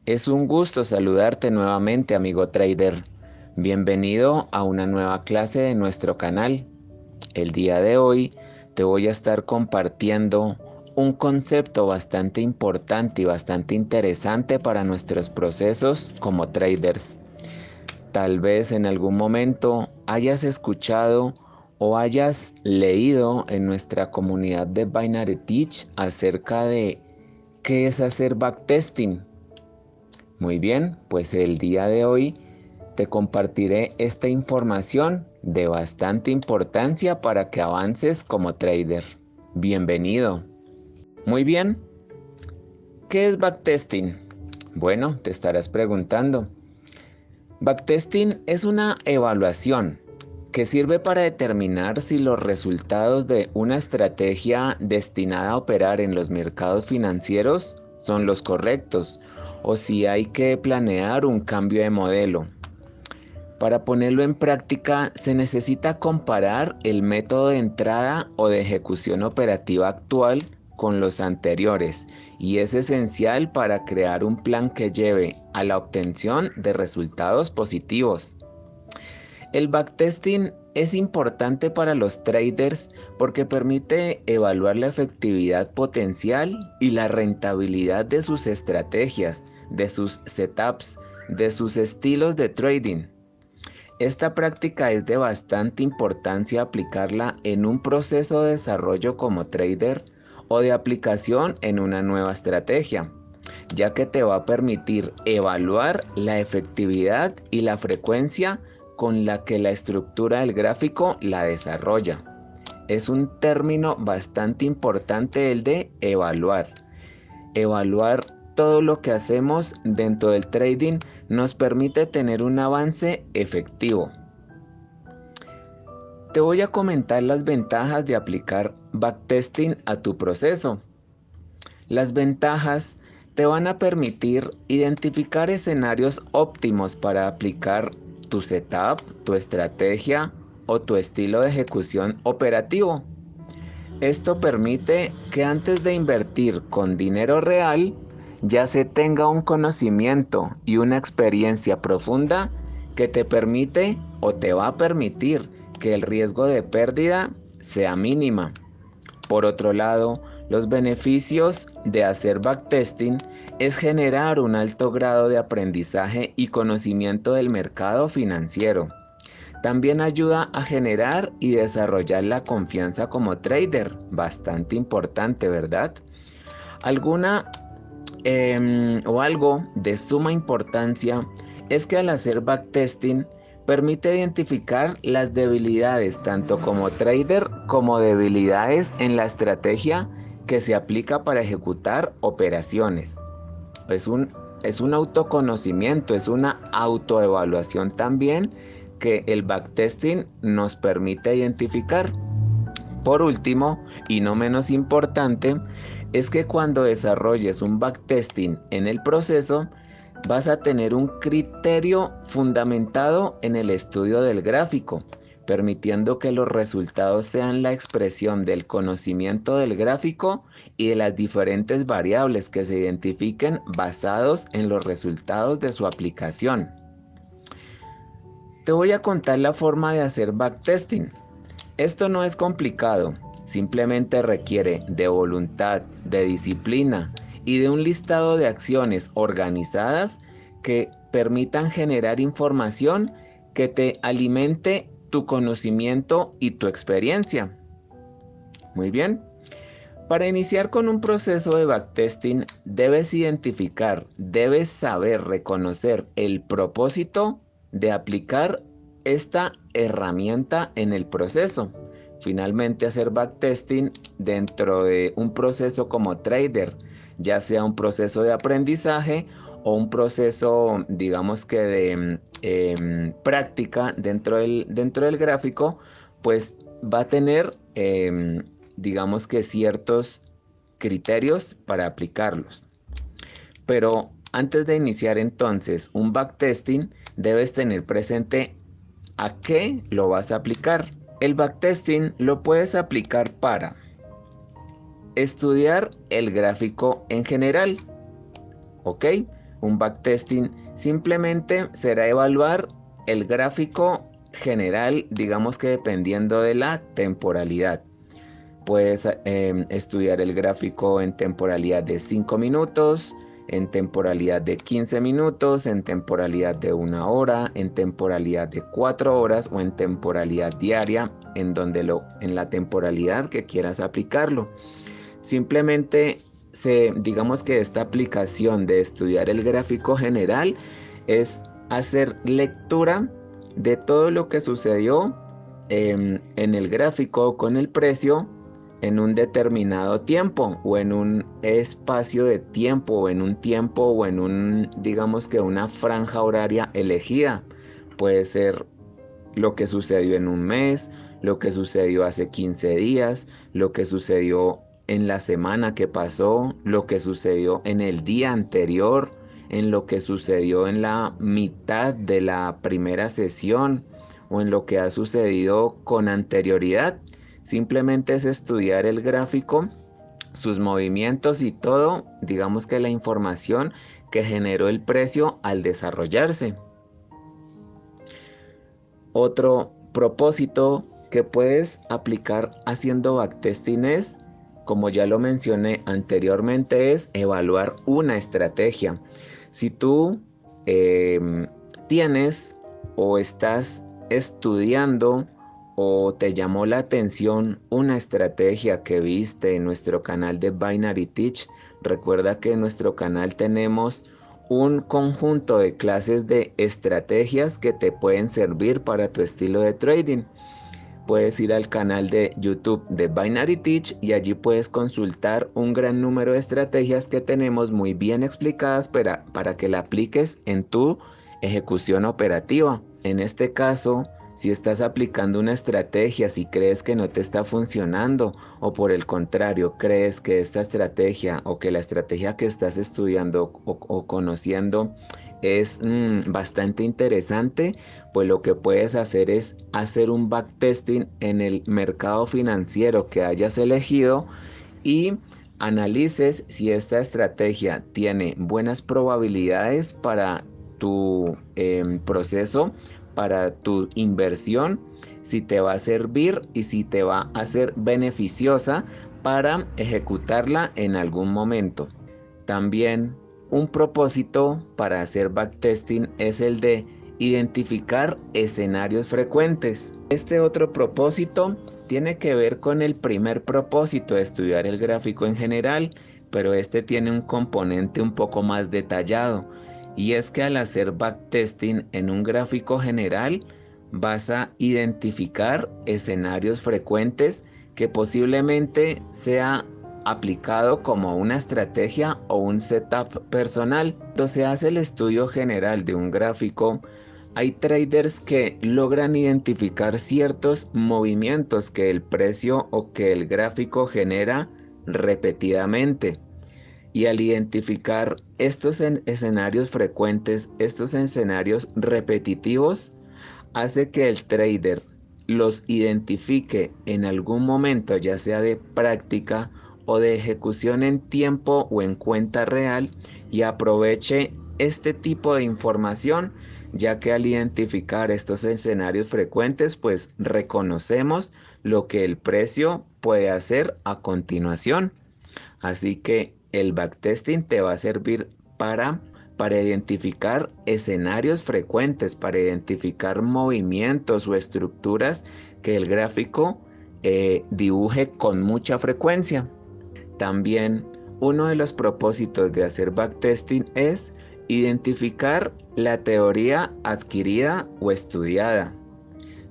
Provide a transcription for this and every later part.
Es un gusto saludarte nuevamente, amigo trader. Bienvenido a una nueva clase de nuestro canal. El día de hoy te voy a estar compartiendo un concepto bastante importante y bastante interesante para nuestros procesos como traders. Tal vez en algún momento hayas escuchado o hayas leído en nuestra comunidad de Binary Teach acerca de qué es hacer backtesting. Muy bien, pues el día de hoy te compartiré esta información de bastante importancia para que avances como trader. Bienvenido. Muy bien, ¿qué es backtesting? Bueno, te estarás preguntando. Backtesting es una evaluación que sirve para determinar si los resultados de una estrategia destinada a operar en los mercados financieros son los correctos o si hay que planear un cambio de modelo. Para ponerlo en práctica se necesita comparar el método de entrada o de ejecución operativa actual con los anteriores y es esencial para crear un plan que lleve a la obtención de resultados positivos. El backtesting es importante para los traders porque permite evaluar la efectividad potencial y la rentabilidad de sus estrategias, de sus setups, de sus estilos de trading. Esta práctica es de bastante importancia aplicarla en un proceso de desarrollo como trader o de aplicación en una nueva estrategia, ya que te va a permitir evaluar la efectividad y la frecuencia con la que la estructura del gráfico la desarrolla. Es un término bastante importante el de evaluar. Evaluar todo lo que hacemos dentro del trading nos permite tener un avance efectivo. Te voy a comentar las ventajas de aplicar backtesting a tu proceso. Las ventajas te van a permitir identificar escenarios óptimos para aplicar tu setup, tu estrategia o tu estilo de ejecución operativo. Esto permite que antes de invertir con dinero real, ya se tenga un conocimiento y una experiencia profunda que te permite o te va a permitir que el riesgo de pérdida sea mínima. Por otro lado, los beneficios de hacer backtesting es generar un alto grado de aprendizaje y conocimiento del mercado financiero. También ayuda a generar y desarrollar la confianza como trader, bastante importante, ¿verdad? Algo de suma importancia es que al hacer backtesting permite identificar las debilidades tanto como trader como debilidades en la estrategia que se aplica para ejecutar operaciones. Es un autoconocimiento, es una autoevaluación también que el backtesting nos permite identificar. Por último, y no menos importante, es que cuando desarrolles un backtesting en el proceso, vas a tener un criterio fundamentado en el estudio del gráfico, permitiendo que los resultados sean la expresión del conocimiento del gráfico y de las diferentes variables que se identifiquen basados en los resultados de su aplicación. Te voy a contar la forma de hacer backtesting. Esto no es complicado, simplemente requiere de voluntad, de disciplina y de un listado de acciones organizadas que permitan generar información que te alimente tu conocimiento y tu experiencia. Muy bien. Para iniciar con un proceso de backtesting, debes identificar, debes saber reconocer el propósito de aplicar esta herramienta en el proceso. Finalmente, hacer backtesting dentro de un proceso como trader, ya sea un proceso de aprendizaje o un proceso, digamos que de práctica dentro del gráfico, pues va a tener digamos que ciertos criterios para aplicarlos. Pero antes de iniciar entonces un backtesting, debes tener presente a qué lo vas a aplicar. El backtesting lo puedes aplicar para estudiar el gráfico en general, ¿ok? Un backtesting simplemente será evaluar el gráfico general, digamos que dependiendo de la temporalidad. Puedes estudiar el gráfico en temporalidad de 5 minutos, en temporalidad de 15 minutos, en temporalidad de 1 hora, en temporalidad de 4 horas o en temporalidad diaria, en la temporalidad que quieras aplicarlo. Simplemente digamos que esta aplicación de estudiar el gráfico general es hacer lectura de todo lo que sucedió en el gráfico con el precio en un determinado tiempo o en un espacio de tiempo o en un tiempo o en digamos que una franja horaria elegida. Puede ser lo que sucedió en un mes, lo que sucedió hace 15 días, lo que sucedió en la semana que pasó, lo que sucedió en el día anterior, en lo que sucedió en la mitad de la primera sesión o en lo que ha sucedido con anterioridad. Simplemente es estudiar el gráfico, sus movimientos y todo, digamos que la información que generó el precio al desarrollarse. Otro propósito que puedes aplicar haciendo backtesting es, como ya lo mencioné anteriormente, es evaluar una estrategia. Si tú tienes o estás estudiando o te llamó la atención una estrategia que viste en nuestro canal de Binary Teach, recuerda que en nuestro canal tenemos un conjunto de clases de estrategias que te pueden servir para tu estilo de trading. Puedes ir al canal de YouTube de Binary Teach y allí puedes consultar un gran número de estrategias que tenemos muy bien explicadas para que la apliques en tu ejecución operativa. En este caso, si estás aplicando una estrategia, si crees que no te está funcionando o por el contrario, crees que esta estrategia o que la estrategia que estás estudiando o conociendo es bastante interesante, pues lo que puedes hacer es hacer un backtesting en el mercado financiero que hayas elegido y analices si esta estrategia tiene buenas probabilidades para tu proceso, para tu inversión, si te va a servir y si te va a ser beneficiosa para ejecutarla en algún momento. También un propósito para hacer backtesting es el de identificar escenarios frecuentes. Este otro propósito tiene que ver con el primer propósito de estudiar el gráfico en general, pero este tiene un componente un poco más detallado, y es que al hacer backtesting en un gráfico general vas a identificar escenarios frecuentes que posiblemente sea aplicado como una estrategia o un setup personal. Cuando se hace el estudio general de un gráfico, hay traders que logran identificar ciertos movimientos que el precio o que el gráfico genera repetidamente. Y al identificar estos escenarios frecuentes, estos escenarios repetitivos, hace que el trader los identifique en algún momento, ya sea de práctica o de ejecución en tiempo o en cuenta real, y aproveche este tipo de información, ya que al identificar estos escenarios frecuentes, pues reconocemos lo que el precio puede hacer a continuación. Así que el backtesting te va a servir para identificar escenarios frecuentes, para identificar movimientos o estructuras que el gráfico dibuje con mucha frecuencia. También uno de los propósitos de hacer backtesting es identificar la teoría adquirida o estudiada.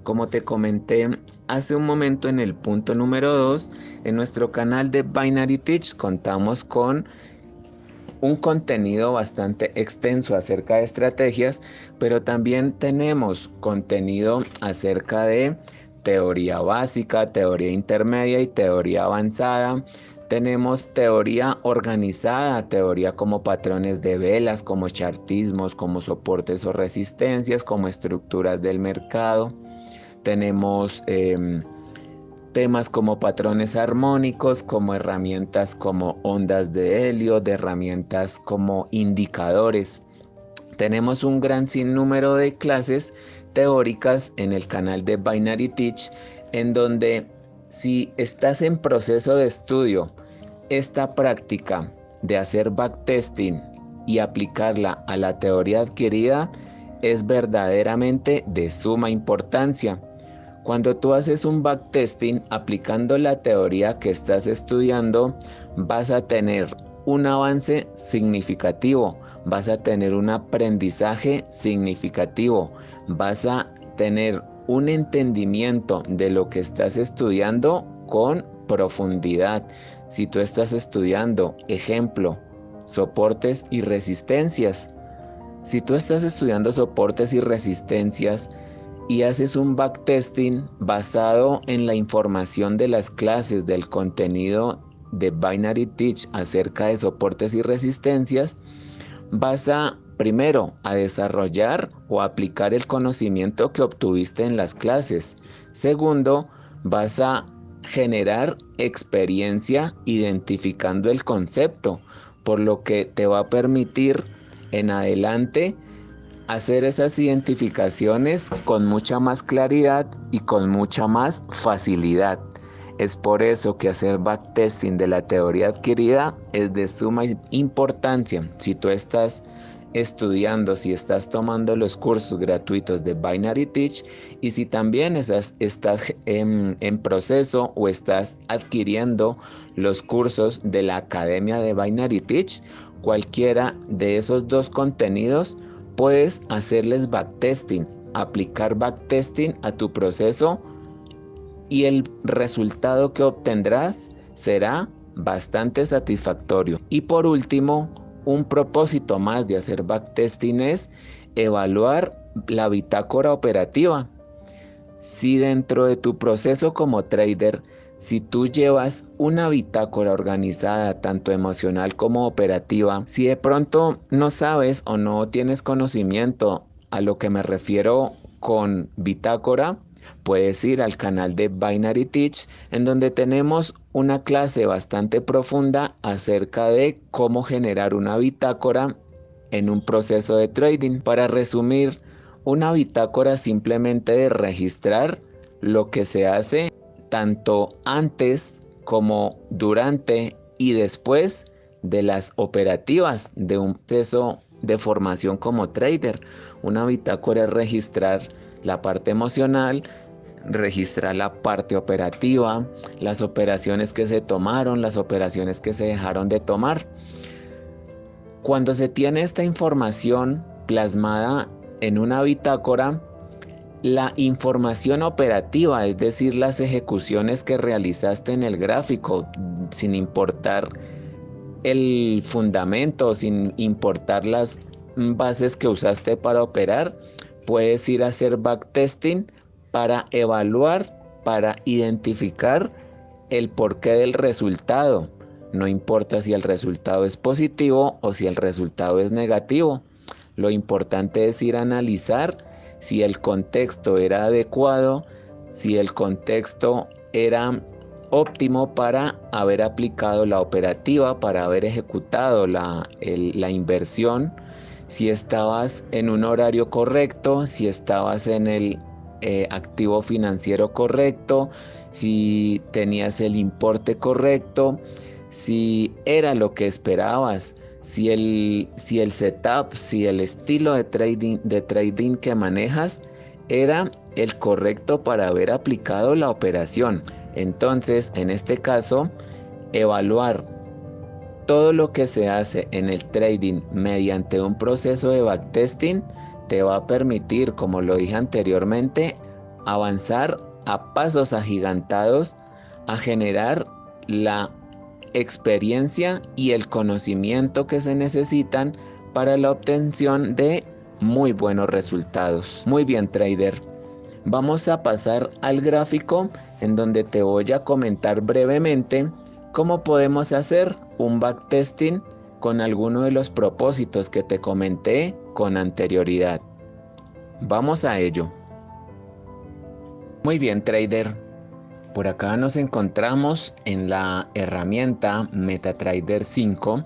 Como te comenté hace un momento en el punto número 2, en nuestro canal de Binary Teach contamos con un contenido bastante extenso acerca de estrategias, pero también tenemos contenido acerca de teoría básica, teoría intermedia y teoría avanzada. Tenemos teoría organizada, teoría como patrones de velas, como chartismos, como soportes o resistencias, como estructuras del mercado. Tenemos temas como patrones armónicos, como herramientas como ondas de helio, de herramientas como indicadores. Tenemos un gran sinnúmero de clases teóricas en el canal de Binary Teach, en donde si estás en proceso de estudio, esta práctica de hacer backtesting y aplicarla a la teoría adquirida es verdaderamente de suma importancia. Cuando tú haces un backtesting aplicando la teoría que estás estudiando, vas a tener un avance significativo, vas a tener un aprendizaje significativo, vas a tener un entendimiento de lo que estás estudiando con profundidad. Si tú estás estudiando, ejemplo, soportes y resistencias, si tú estás estudiando soportes y resistencias, y haces un backtesting basado en la información de las clases del contenido de Binary Teach acerca de soportes y resistencias, vas a primero a desarrollar o aplicar el conocimiento que obtuviste en las clases. Segundo, vas a generar experiencia identificando el concepto, por lo que te va a permitir en adelante hacer esas identificaciones con mucha más claridad y con mucha más facilidad. Es por eso que hacer backtesting de la teoría adquirida es de suma importancia. Si tú estás estudiando, si estás tomando los cursos gratuitos de Binary Teach y si también estás en proceso o estás adquiriendo los cursos de la Academia de Binary Teach, cualquiera de esos dos contenidos puedes hacerles backtesting, aplicar backtesting a tu proceso y el resultado que obtendrás será bastante satisfactorio. Y por último, un propósito más de hacer backtesting es evaluar la bitácora operativa. Si dentro de tu proceso como trader, si tú llevas una bitácora organizada, tanto emocional como operativa, si de pronto no sabes o no tienes conocimiento a lo que me refiero con bitácora, puedes ir al canal de Binary Teach, en donde tenemos una clase bastante profunda acerca de cómo generar una bitácora en un proceso de trading. Para resumir, una bitácora simplemente de registrar lo que se hace tanto antes como durante y después de las operativas de un proceso de formación como trader. Una bitácora es registrar la parte emocional, registrar la parte operativa, las operaciones que se tomaron, las operaciones que se dejaron de tomar. Cuando se tiene esta información plasmada en una bitácora, la información operativa, es decir, las ejecuciones que realizaste en el gráfico, sin importar el fundamento, sin importar las bases que usaste para operar, puedes ir a hacer backtesting para evaluar, para identificar el porqué del resultado. No importa si el resultado es positivo o si el resultado es negativo. Lo importante es ir a analizar si el contexto era adecuado, si el contexto era óptimo para haber aplicado la operativa, para haber ejecutado la inversión, si estabas en un horario correcto, si estabas en el activo financiero correcto, si tenías el importe correcto, si era lo que esperabas, si el setup, si el estilo de trading que manejas era el correcto para haber aplicado la operación. Entonces, en este caso, evaluar todo lo que se hace en el trading mediante un proceso de backtesting te va a permitir, como lo dije anteriormente, avanzar a pasos agigantados a generar la experiencia y el conocimiento que se necesitan para la obtención de muy buenos resultados. Muy bien, trader. Vamos a pasar al gráfico en donde te voy a comentar brevemente cómo podemos hacer un backtesting con alguno de los propósitos que te comenté con anterioridad. Vamos a ello. Muy bien, trader. Por acá nos encontramos en la herramienta MetaTrader 5.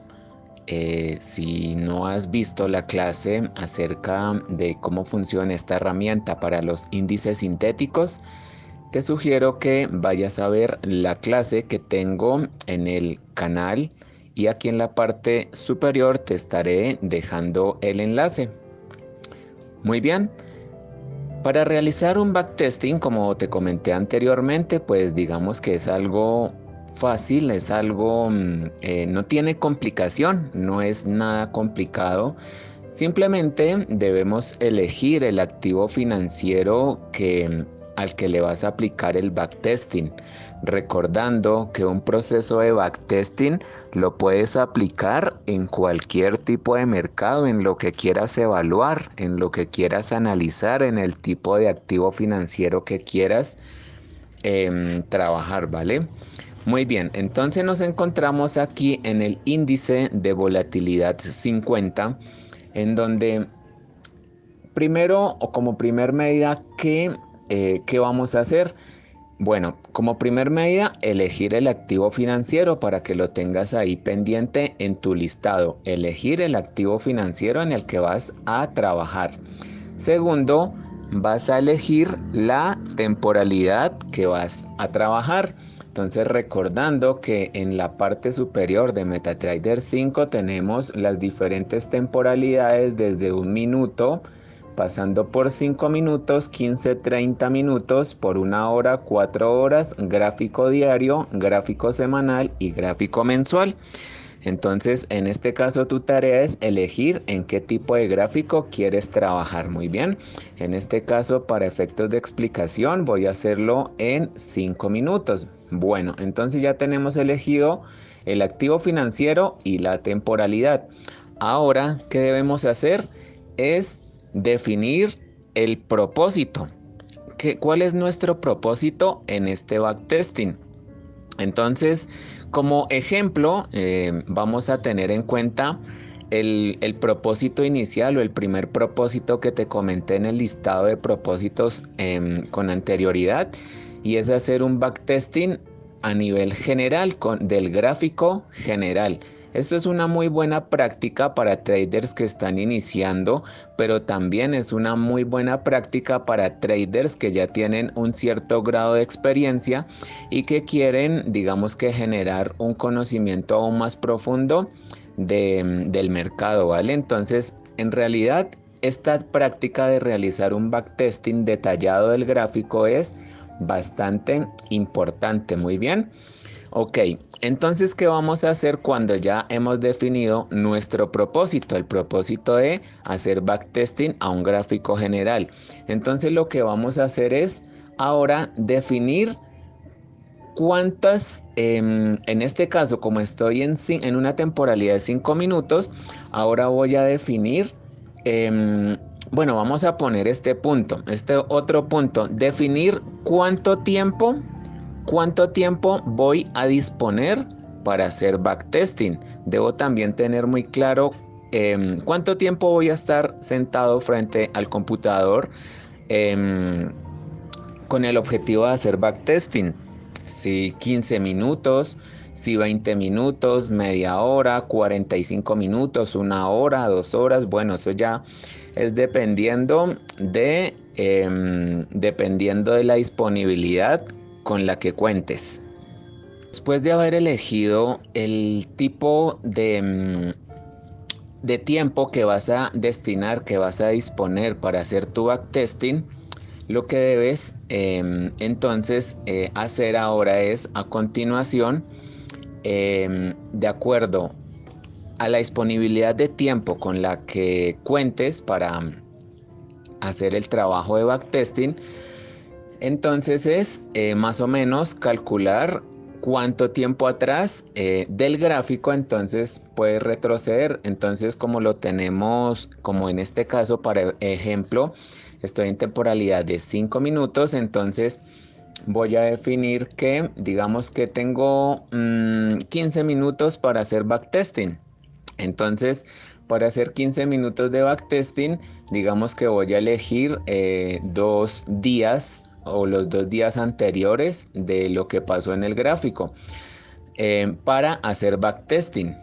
Si no has visto la clase acerca de cómo funciona esta herramienta para los índices sintéticos, te sugiero que vayas a ver la clase que tengo en el canal y aquí en la parte superior te estaré dejando el enlace. Muy bien. Para realizar un backtesting, como te comenté anteriormente, pues digamos que es algo fácil, es algo, no tiene complicación, no es nada complicado. Simplemente debemos elegir el activo financiero al que le vas a aplicar el backtesting, recordando que un proceso de backtesting lo puedes aplicar en cualquier tipo de mercado, en lo que quieras evaluar, en lo que quieras analizar, en el tipo de activo financiero que quieras trabajar, ¿vale? Muy bien, entonces nos encontramos aquí en el índice de volatilidad 50, en donde primero o como primer medida, ¿qué vamos a hacer? Bueno, como primer medida, elegir el activo financiero para que lo tengas ahí pendiente en tu listado. Elegir el activo financiero en el que vas a trabajar. Segundo, vas a elegir la temporalidad que vas a trabajar. Entonces, recordando que en la parte superior de MetaTrader 5 tenemos las diferentes temporalidades desde 1 minuto, pasando por 5 minutos, 15, 30 minutos, por 1 hora, 4 horas, gráfico diario, gráfico semanal y gráfico mensual. Entonces, en este caso, tu tarea es elegir en qué tipo de gráfico quieres trabajar. Muy bien. En este caso, para efectos de explicación, voy a hacerlo en 5 minutos. Bueno, entonces ya tenemos elegido el activo financiero y la temporalidad. Ahora, ¿qué debemos hacer? Es definir el propósito. ¿Cuál es nuestro propósito en este backtesting? Entonces, como ejemplo, vamos a tener en cuenta el propósito inicial o el primer propósito que te comenté en el listado de propósitos con anterioridad, y es hacer un backtesting a nivel general del gráfico general. Esto es una muy buena práctica para traders que están iniciando, pero también es una muy buena práctica para traders que ya tienen un cierto grado de experiencia y que quieren, digamos que generar un conocimiento aún más profundo del mercado, ¿vale? Entonces, en realidad, esta práctica de realizar un backtesting detallado del gráfico es bastante importante. Muy bien. Ok, entonces, ¿qué vamos a hacer cuando ya hemos definido nuestro propósito? El propósito de hacer backtesting a un gráfico general. Entonces, lo que vamos a hacer es ahora definir cuántas, en este caso, como estoy en una temporalidad de 5 minutos, ahora voy a definir, bueno, vamos a poner este punto, este otro punto, definir cuánto tiempo voy a disponer para hacer backtesting. Debo también tener muy claro cuánto tiempo voy a estar sentado frente al computador con el objetivo de hacer backtesting. Si 15 minutos, si 20 minutos, media hora, 45 minutos, 1 hora, 2 horas, bueno, eso ya es dependiendo de la disponibilidad con la que cuentes. Después de haber elegido el tipo de tiempo que vas a destinar, que vas a disponer para hacer tu backtesting, lo que debes entonces hacer ahora es, a continuación, de acuerdo a la disponibilidad de tiempo con la que cuentes para hacer el trabajo de backtesting, entonces es más o menos calcular cuánto tiempo atrás del gráfico entonces puedes retroceder. Entonces, como lo tenemos, como en este caso, para ejemplo, estoy en temporalidad de 5 minutos, entonces voy a definir que, digamos que tengo 15 minutos para hacer backtesting. Entonces, para hacer 15 minutos de backtesting, digamos que voy a elegir 2 días o los 2 días anteriores de lo que pasó en el gráfico para hacer backtesting.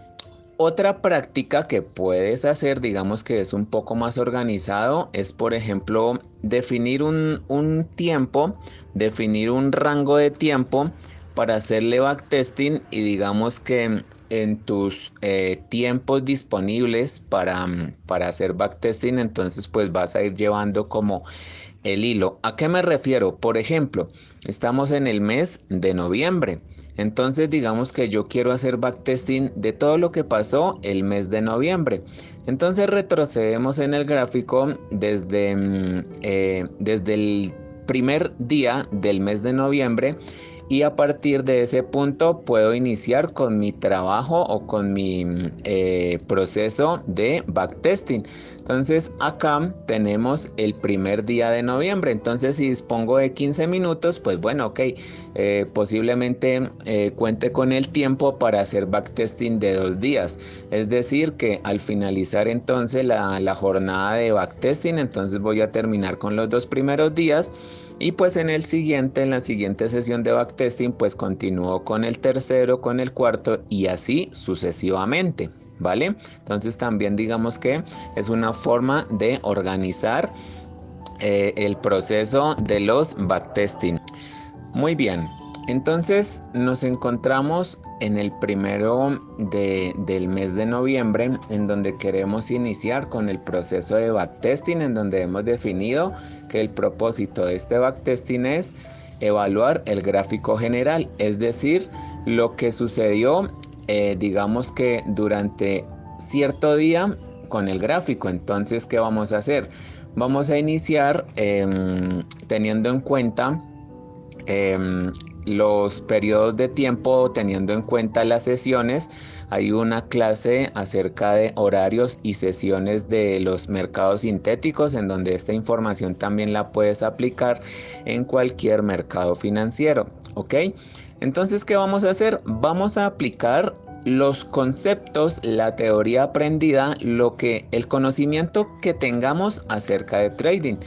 Otra práctica que puedes hacer, digamos que es un poco más organizado, es por ejemplo definir un tiempo, definir un rango de tiempo para hacerle backtesting y digamos que en tus tiempos disponibles para hacer backtesting, entonces pues vas a ir llevando como el hilo. ¿A qué me refiero? Por ejemplo, estamos en el mes de noviembre. Entonces digamos que yo quiero hacer backtesting de todo lo que pasó el mes de noviembre. Entonces retrocedemos en el gráfico desde el primer día del mes de noviembre y a partir de ese punto puedo iniciar con mi trabajo o con mi proceso de backtesting. Entonces acá tenemos el primer día de noviembre. Entonces si dispongo de 15 minutos, pues bueno, ok, posiblemente cuente con el tiempo para hacer backtesting de 2 días. Es decir, que al finalizar entonces la jornada de backtesting, entonces voy a terminar con los 2 primeros días. Y pues en la siguiente sesión de backtesting, pues continúo con el tercero, con el cuarto y así sucesivamente. ¿Vale? Entonces también digamos que es una forma de organizar el proceso de los backtesting. Muy bien, entonces nos encontramos en el primero del mes de noviembre, en donde queremos iniciar con el proceso de backtesting, en donde hemos definido que el propósito de este backtesting es evaluar el gráfico general, es decir, lo que sucedió digamos que durante cierto día con el gráfico. Entonces, ¿qué vamos a hacer? Vamos a iniciar teniendo en cuenta los periodos de tiempo, teniendo en cuenta las sesiones. Hay una clase acerca de horarios y sesiones de los mercados sintéticos, en donde esta información también la puedes aplicar en cualquier mercado financiero. ¿Ok? Entonces, ¿qué vamos a hacer? Vamos a aplicar los conceptos, la teoría aprendida, el conocimiento que tengamos acerca de trading.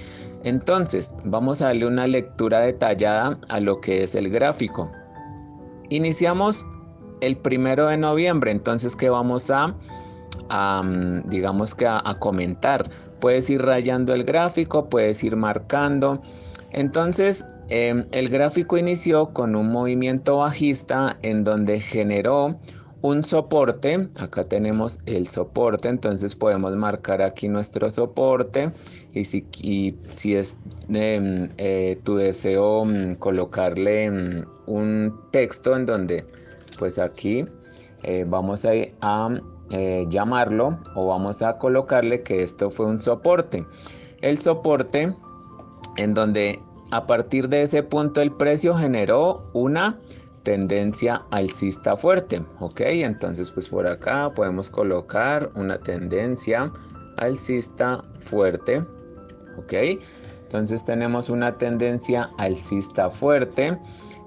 Entonces, vamos a darle una lectura detallada a lo que es el gráfico. Iniciamos el 1 de noviembre, entonces, ¿qué vamos digamos que a comentar? Puedes ir rayando el gráfico, puedes ir marcando. Entonces, el gráfico inició con un movimiento bajista en donde generó un soporte. Acá tenemos el soporte, entonces podemos marcar aquí nuestro soporte y si es tu deseo colocarle un texto en donde pues aquí vamos a llamarlo o vamos a colocarle que esto fue un soporte. El soporte en donde a partir de ese punto el precio generó una tendencia alcista fuerte. Ok, entonces pues por acá podemos colocar una tendencia alcista fuerte. Ok, entonces tenemos una tendencia alcista fuerte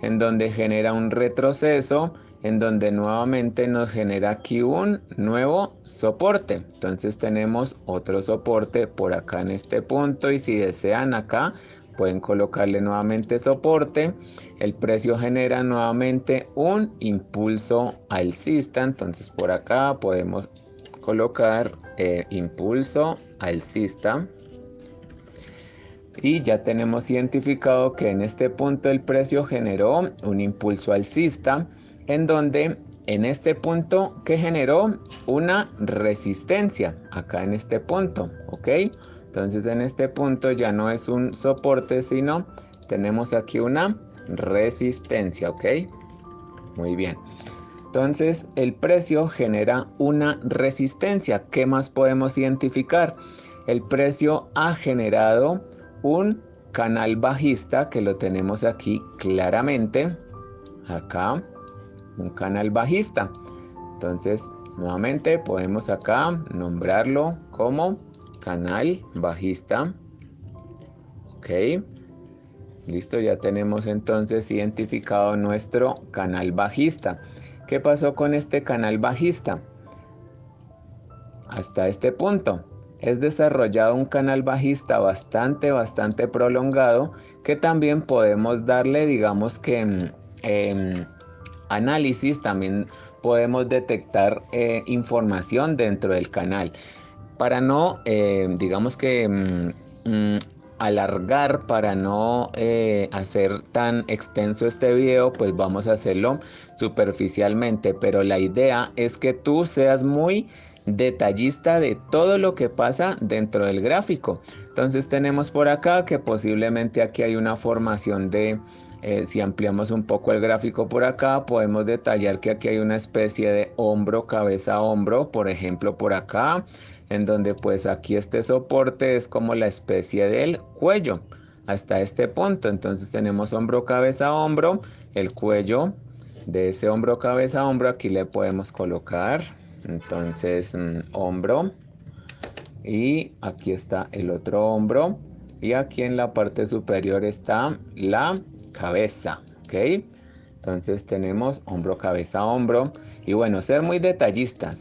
en donde genera un retroceso, en donde nuevamente nos genera aquí un nuevo soporte. Entonces tenemos otro soporte por acá en este punto y si desean acá pueden colocarle nuevamente soporte. El precio genera nuevamente un impulso alcista, entonces por acá podemos colocar impulso alcista. Y ya tenemos identificado que en este punto el precio generó un impulso alcista, en donde en este punto que generó una resistencia, acá en este punto, ¿ok? Entonces en este punto ya no es un soporte, sino tenemos aquí una resistencia, ¿ok? Muy bien. Entonces el precio genera una resistencia. ¿Qué más podemos identificar? El precio ha generado un canal bajista que lo tenemos aquí claramente. Acá, un canal bajista. Entonces, nuevamente podemos acá nombrarlo como canal bajista. ok. Listo, ya tenemos entonces identificado nuestro canal bajista. ¿Qué pasó con este canal bajista? Hasta este punto. Es desarrollado un canal bajista bastante prolongado que también podemos darle, digamos que análisis, también podemos detectar información dentro del canal. Para no, digamos que alargar, para no hacer tan extenso este video, pues vamos a hacerlo superficialmente, pero la idea es que tú seas muy detallista de todo lo que pasa dentro del gráfico. Entonces tenemos por acá que posiblemente aquí hay una formación de si ampliamos un poco el gráfico por acá, podemos detallar que aquí hay una especie de hombro, cabeza, hombro, por ejemplo por acá, en donde pues aquí este soporte es como la especie del cuello hasta este punto. Entonces tenemos hombro, cabeza, hombro, el cuello de ese hombro, cabeza, hombro, aquí le podemos colocar entonces hombro, y aquí está el otro hombro, y aquí en la parte superior está la cabeza, ¿ok? Entonces tenemos hombro, cabeza, hombro. Y bueno, ser muy detallista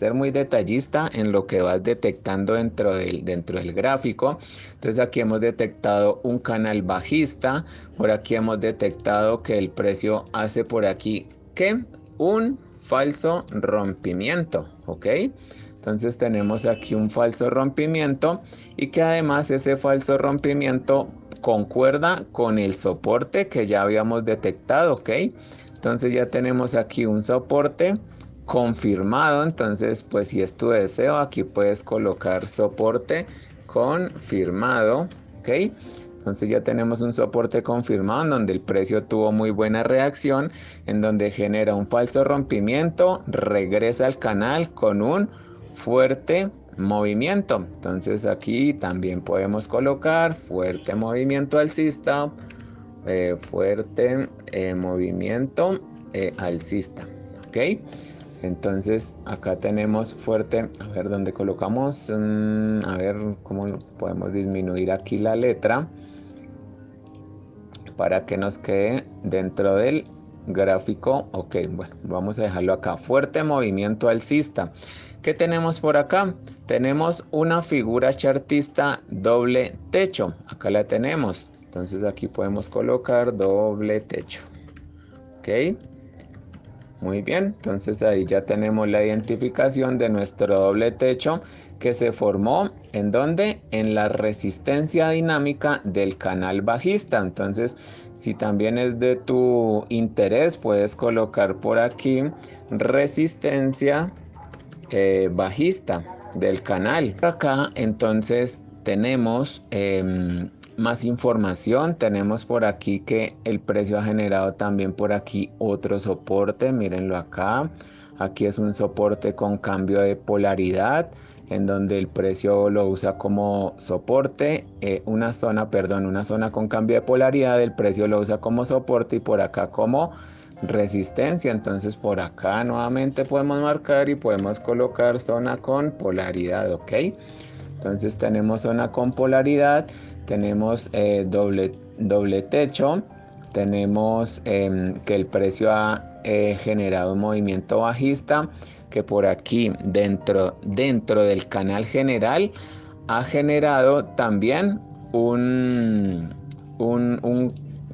en lo que vas detectando dentro del gráfico. Entonces aquí hemos detectado un canal bajista. Por aquí hemos detectado que el precio hace por aquí que un falso rompimiento, ¿ok? Entonces tenemos aquí un falso rompimiento y que además ese falso rompimiento concuerda con el soporte que ya habíamos detectado, ¿ok? Entonces ya tenemos aquí un soporte confirmado. Entonces pues si es tu deseo, aquí puedes colocar soporte confirmado, ¿ok? Entonces ya tenemos un soporte confirmado en donde el precio tuvo muy buena reacción, en donde genera un falso rompimiento, regresa al canal con un fuerte movimiento. Entonces aquí también podemos colocar fuerte movimiento alcista, fuerte movimiento alcista, ok. Entonces acá tenemos fuerte, a ver dónde colocamos, a ver cómo podemos disminuir aquí la letra para que nos quede dentro del gráfico. Ok, bueno, vamos a dejarlo acá, fuerte movimiento alcista. ¿Qué tenemos por acá? Tenemos una figura chartista doble techo, acá la tenemos. Entonces aquí podemos colocar doble techo, ok. Muy bien, entonces ahí ya tenemos la identificación de nuestro doble techo que se formó ¿en dónde? En la resistencia dinámica del canal bajista. Entonces, si también es de tu interés, puedes colocar por aquí resistencia bajista del canal. Acá entonces tenemos más información. Tenemos por aquí que el precio ha generado también por aquí otro soporte, mírenlo acá. Aquí es un soporte con cambio de polaridad, en donde el precio lo usa como soporte, una zona con cambio de polaridad, el precio lo usa como soporte y por acá como resistencia. Entonces por acá nuevamente podemos marcar y podemos colocar zona con polaridad, ok. Entonces tenemos zona con polaridad, tenemos doble techo, tenemos que el precio ha generado un movimiento bajista, que por aquí dentro del canal general ha generado también un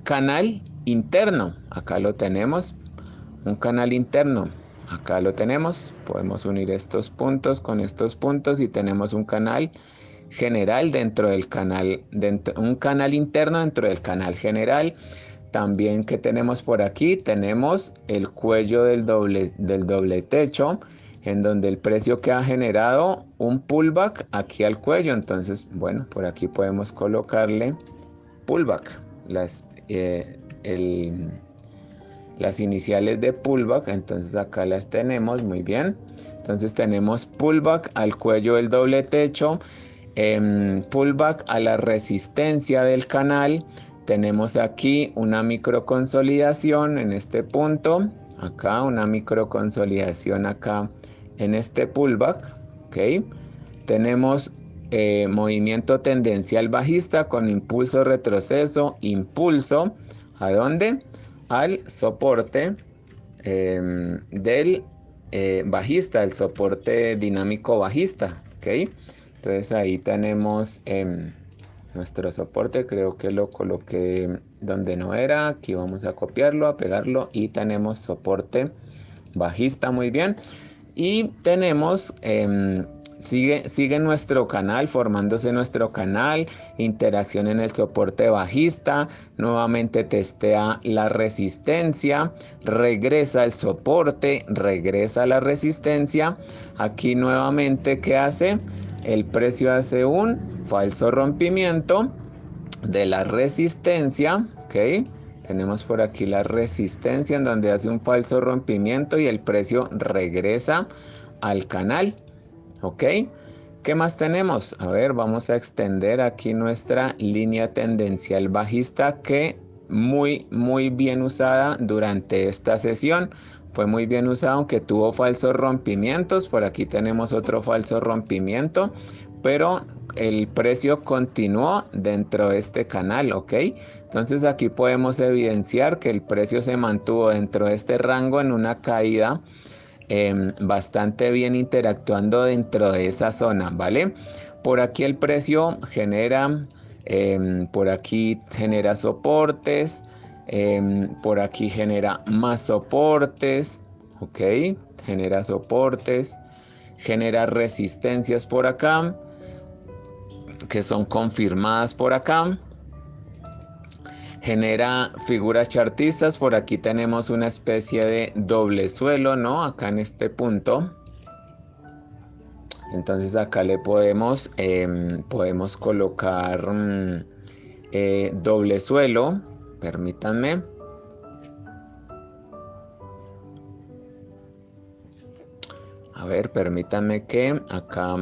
canal interno. Acá lo tenemos, un canal interno. Acá lo tenemos, podemos unir estos puntos con estos puntos y tenemos un canal general dentro del canal, un canal interno dentro del canal general. También que tenemos por aquí, tenemos el cuello del doble techo, en donde el precio que ha generado un pullback aquí al cuello. Entonces, bueno, por aquí podemos colocarle pullback, las iniciales de pullback. Entonces acá las tenemos, muy bien. Entonces tenemos pullback al cuello del doble techo, pullback a la resistencia del canal. Tenemos aquí una microconsolidación en este punto, acá una microconsolidación acá en este pullback, ok. Tenemos movimiento tendencial bajista con impulso retroceso, impulso, ¿a dónde? Al soporte del bajista, el soporte dinámico bajista, ¿ok? Entonces ahí tenemos nuestro soporte, creo que lo coloqué donde no era, aquí vamos a copiarlo, a pegarlo y tenemos soporte bajista, muy bien. Y tenemos, sigue nuestro canal, formándose nuestro canal, interacción en el soporte bajista, nuevamente testea la resistencia, regresa el soporte, regresa la resistencia, aquí nuevamente, ¿qué hace? El precio hace un falso rompimiento de la resistencia, ¿ok? Tenemos por aquí la resistencia en donde hace un falso rompimiento y el precio regresa al canal, ¿ok? ¿Qué más tenemos? A ver, vamos a extender aquí nuestra línea tendencial bajista que muy bien usada durante esta sesión. Fue muy bien usada, aunque tuvo falsos rompimientos. Por aquí tenemos otro falso rompimiento, pero el precio continuó dentro de este canal, ¿ok? Entonces aquí podemos evidenciar que el precio se mantuvo dentro de este rango en una caída bastante bien, interactuando dentro de esa zona, ¿vale? Por aquí el precio genera, por aquí genera soportes, por aquí genera más soportes, ¿ok? Genera soportes, genera resistencias por acá, que son confirmadas por acá. Genera figuras chartistas, por aquí tenemos una especie de doble suelo, ¿no? Acá en este punto. Entonces acá le podemos colocar doble suelo, permítanme. A ver, permítanme que acá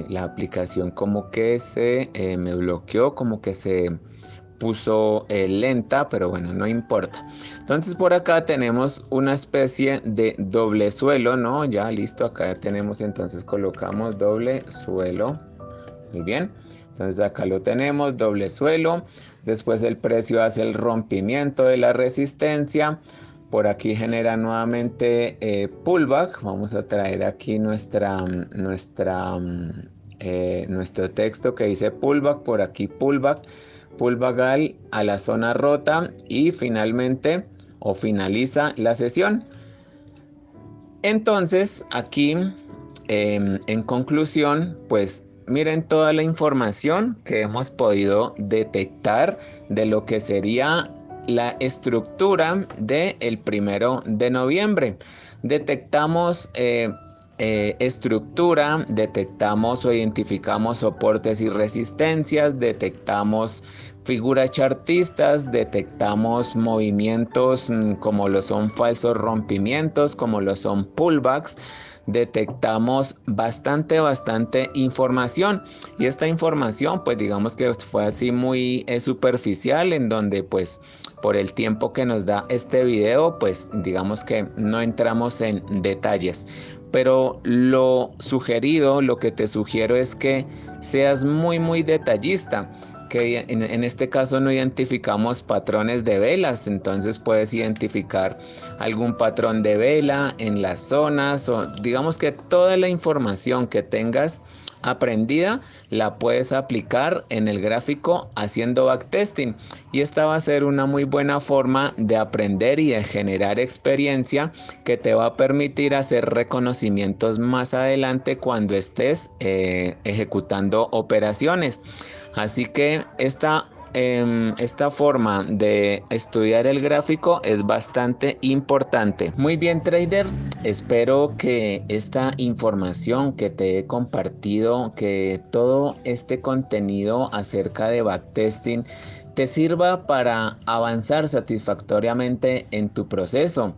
la aplicación como que se me bloqueó, como que se puso lenta, pero bueno, no importa. Entonces por acá tenemos una especie de doble suelo, ¿no? Ya listo, acá tenemos, entonces colocamos doble suelo. Muy bien, entonces acá lo tenemos, doble suelo. Después el precio hace el rompimiento de la resistencia. Por aquí genera nuevamente pullback. Vamos a traer aquí nuestro texto que dice pullback. Por aquí pullback. Pullback a la zona rota y finalmente o finaliza la sesión. Entonces aquí en conclusión, pues miren toda la información que hemos podido detectar de lo que sería la estructura del 1 de noviembre. Detectamos estructura, detectamos o identificamos soportes y resistencias, detectamos figuras chartistas, detectamos movimientos como lo son falsos rompimientos, como lo son pullbacks. Detectamos bastante información, y esta información pues digamos que fue así muy superficial, en donde pues por el tiempo que nos da este video pues digamos que no entramos en detalles, pero lo sugerido, lo que te sugiero es que seas muy detallista, que en este caso no identificamos patrones de velas, entonces puedes identificar algún patrón de vela en las zonas, o digamos que toda la información que tengas aprendida la puedes aplicar en el gráfico haciendo backtesting, y esta va a ser una muy buena forma de aprender y de generar experiencia que te va a permitir hacer reconocimientos más adelante cuando estés ejecutando operaciones. Así que esta forma de estudiar el gráfico es bastante importante. Muy bien, trader, espero que esta información que te he compartido, que todo este contenido acerca de backtesting te sirva para avanzar satisfactoriamente en tu proceso.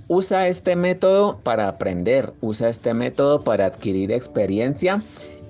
Usa este método para aprender, usa este método para adquirir experiencia,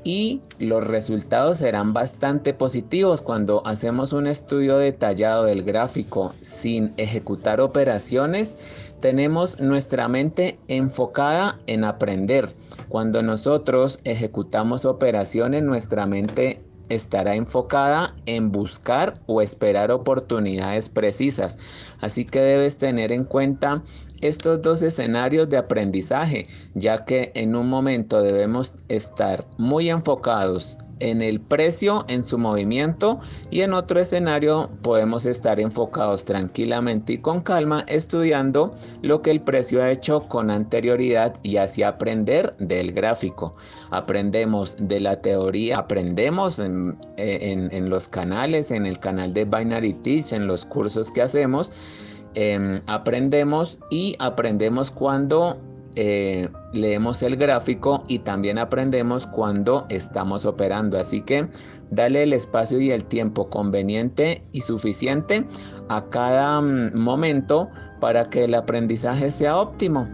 y los resultados serán bastante positivos. Cuando hacemos un estudio detallado del gráfico sin ejecutar operaciones, Tenemos nuestra mente enfocada en aprender. Cuando nosotros ejecutamos operaciones, nuestra mente estará enfocada en buscar o esperar oportunidades precisas. Así que debes tener en cuenta estos dos escenarios de aprendizaje, ya que en un momento debemos estar muy enfocados en el precio, en su movimiento, y en otro escenario podemos estar enfocados tranquilamente y con calma estudiando lo que el precio ha hecho con anterioridad y así aprender del gráfico. Aprendemos de la teoría, aprendemos en los canales, en el canal de Binary Teach, en los cursos que hacemos. Aprendemos cuando leemos el gráfico y también aprendemos cuando estamos operando. Así que dale el espacio y el tiempo conveniente y suficiente a cada momento para que el aprendizaje sea óptimo.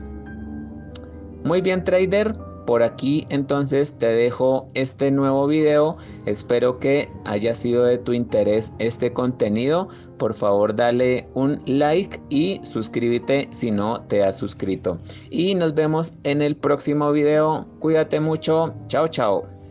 Muy bien, trader. Por aquí entonces te dejo este nuevo video. Espero que haya sido de tu interés este contenido. Por favor, dale un like y suscríbete si no te has suscrito. Y nos vemos en el próximo video. Cuídate mucho. Chao, chao.